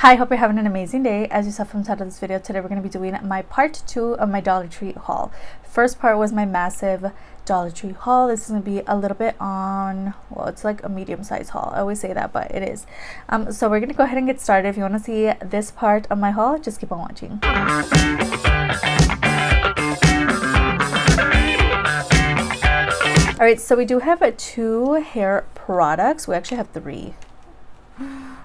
Hi, hope you're having an amazing day. As you saw from the title of this video, today we're going to be doing my part 2 of my Dollar Tree haul. First part was my massive Dollar Tree haul. This is going to be a little bit on, well, it's like a medium size haul. I always say that, but it is. So we're going to go ahead and get started. If you want to see this part of my haul, just keep on watching. Alright, so we do have 2 hair products. We actually have 3.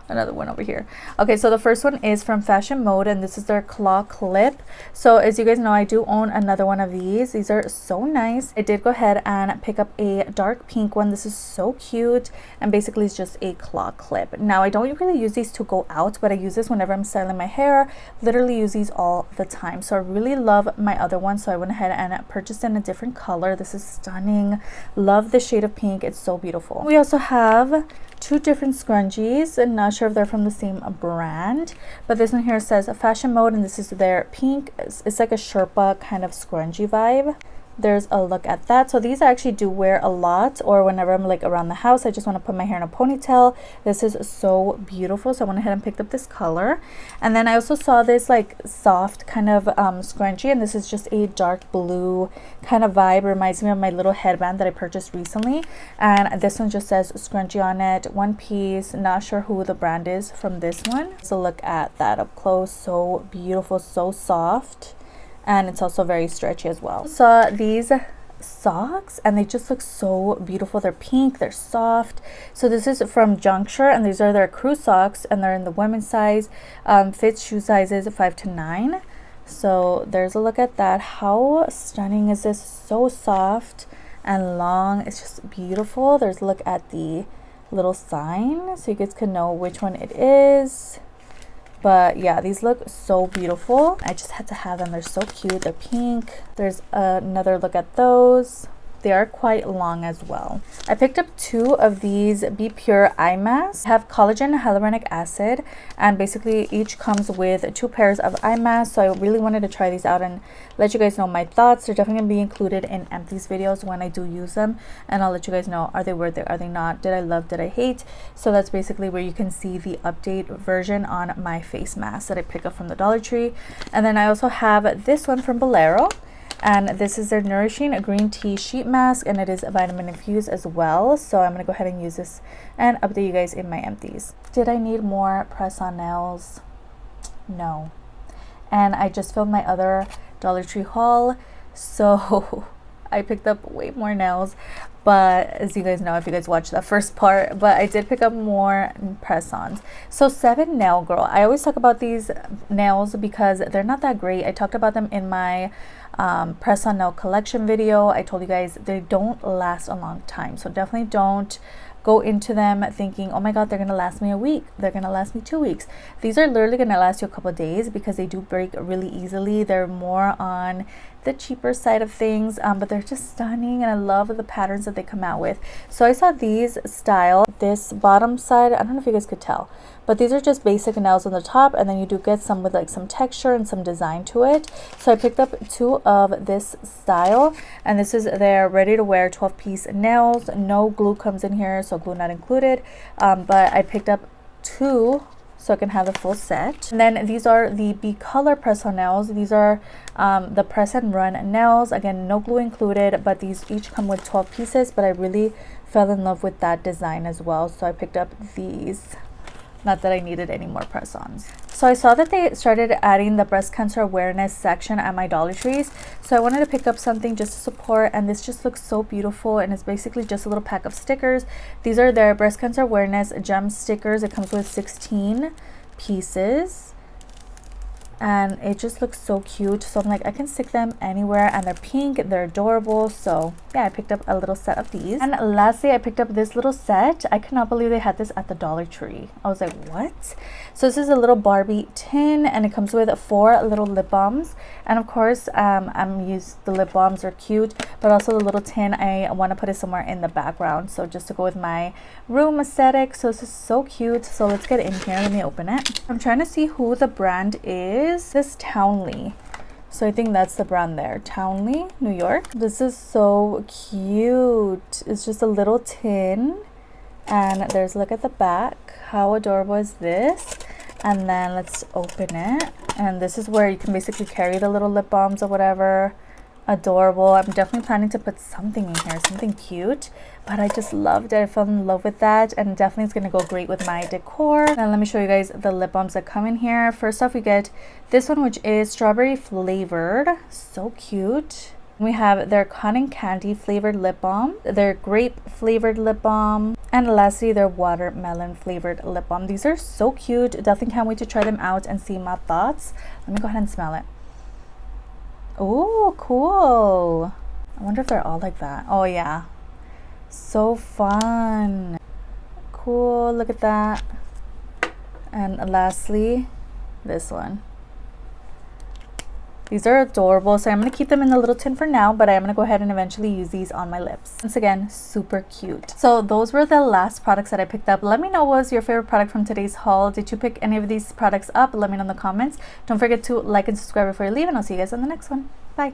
Another one over here. Okay, so the first one is from Fashion Mode, and this is their claw clip. So as you guys know, I do own another one of these. These are so nice. I did go ahead and pick up a dark pink one. This is so cute, and basically it's just a claw clip. Now I don't really use these to go out, but I use this whenever I'm styling my hair. Literally use these all the time. So I really love my other one, so I went ahead and purchased in a different color. This is stunning. Love the shade of pink. It's so beautiful. We also have 2 different scrunchies, and not sure if they're from the same brand, but this one here says Fashion Mode, and this is their pink. It's like a Sherpa kind of scrunchie vibe. There's a look at that. So these I actually do wear a lot, or whenever I'm like around the house, I just want to put my hair in a ponytail. This is so beautiful, so I went ahead and picked up this color. And then I also saw this like soft kind of scrunchie, and this is just a dark blue kind of vibe. Reminds me of my little headband that I purchased recently, and this one just says scrunchie on it, 1 piece. Not sure who the brand is from this one. So look at that up close. So beautiful, so soft, and it's also very stretchy as well. So these socks, and they just look so beautiful. They're pink, they're soft. So this is from Juncture, and these are their crew socks, and they're in the women's size. Fits shoe sizes 5 to 9. So there's a look at that. How stunning is this? So soft and long. It's just beautiful. There's a look at the little sign so you guys can know which one it is. But yeah, these look so beautiful. I just had to have them. They're so cute. They're pink. There's another look at those. They are quite long as well. I picked up 2 of these Be Pure eye masks. They have collagen and hyaluronic acid, and basically each comes with 2 pairs of eye masks. So I really wanted to try these out and let you guys know my thoughts. They're definitely going to be included in empties videos when I do use them, and I'll let you guys know, are they worth it, are they not, did I love, did I hate. So that's basically where you can see the update version on my face mask that I picked up from the Dollar Tree. And then I also have this one from Bolero, and this is their Nourishing green tea sheet mask, and it is vitamin infused as well. So I'm going to go ahead and use this and update you guys in my empties. Did I need more press-on nails? No. And I just filmed my other Dollar Tree haul, so I picked up way more nails. But as you guys know, if you guys watched that first part, but I did pick up more press-ons. So Sevenail, girl, I always talk about these nails because they're not that great. I talked about them in my press-on nail collection video. I told you guys they don't last a long time, so definitely don't go into them thinking, oh my god, they're gonna last me a week, they're gonna last me 2 weeks. These are literally gonna last you a couple of days because they do break really easily. They're more on the cheaper side of things, but they're just stunning, and I love the patterns that they come out with. So I saw these style, this bottom side, I don't know if you guys could tell, but these are just basic nails on the top, and then you do get some with like some texture and some design to it. So I picked up 2 of this style, and this is their ready to wear 12-piece nails. No glue comes in here, so glue not included, but I picked up 2 so I can have the full set. And then these are the Be Color press-on nails. These are the press and run nails. Again, no glue included, but these each come with 12 pieces, but I really fell in love with that design as well, so I picked up these. Not that I needed any more press-ons. So I saw that they started adding the breast cancer awareness section at my Dollar Trees, so I wanted to pick up something just to support, and this just looks so beautiful, and it's basically just a little pack of stickers. These are their breast cancer awareness gem stickers. It comes with 16 pieces, and it just looks so cute. So I'm like, I can stick them anywhere, and they're pink, they're adorable. So yeah, I picked up a little set of these. And lastly, I picked up this little set. I cannot believe they had this at the Dollar Tree. I was like, what? So this is a little Barbie tin, and it comes with 4 little lip balms. And of course, the lip balms are cute, but also the little tin, I want to put it somewhere in the background, so just to go with my room aesthetic. So this is so cute. So let's get in here. Let me open it. I'm trying to see who the brand is. This Townley. So I think that's the brand there, Townley, New York. This is so cute. It's just a little tin, and there's a look at the back. How adorable is this? And then let's open it. And this is where you can basically carry the little lip balms or whatever. Adorable. I'm definitely planning to put something in here, something cute, but I just loved it. I fell in love with that, and definitely it's gonna go great with my decor. Now let me show you guys the lip balms that come in here. First off, we get this one, which is strawberry flavored. So cute. We have their cotton candy flavored lip balm, their grape flavored lip balm, and lastly their watermelon flavored lip balm. These are so cute. Definitely can't wait to try them out and see my thoughts. Let me go ahead and smell it. Oh, cool. I wonder if they're all like that. Oh yeah, so fun. Cool, look at that. And lastly, this one. These are adorable, so I'm going to keep them in the little tin for now, but I'm going to go ahead and eventually use these on my lips. Once again, super cute. So those were the last products that I picked up. Let me know what was your favorite product from today's haul. Did you pick any of these products up? Let me know in the comments. Don't forget to like and subscribe before you leave, and I'll see you guys on the next one. Bye.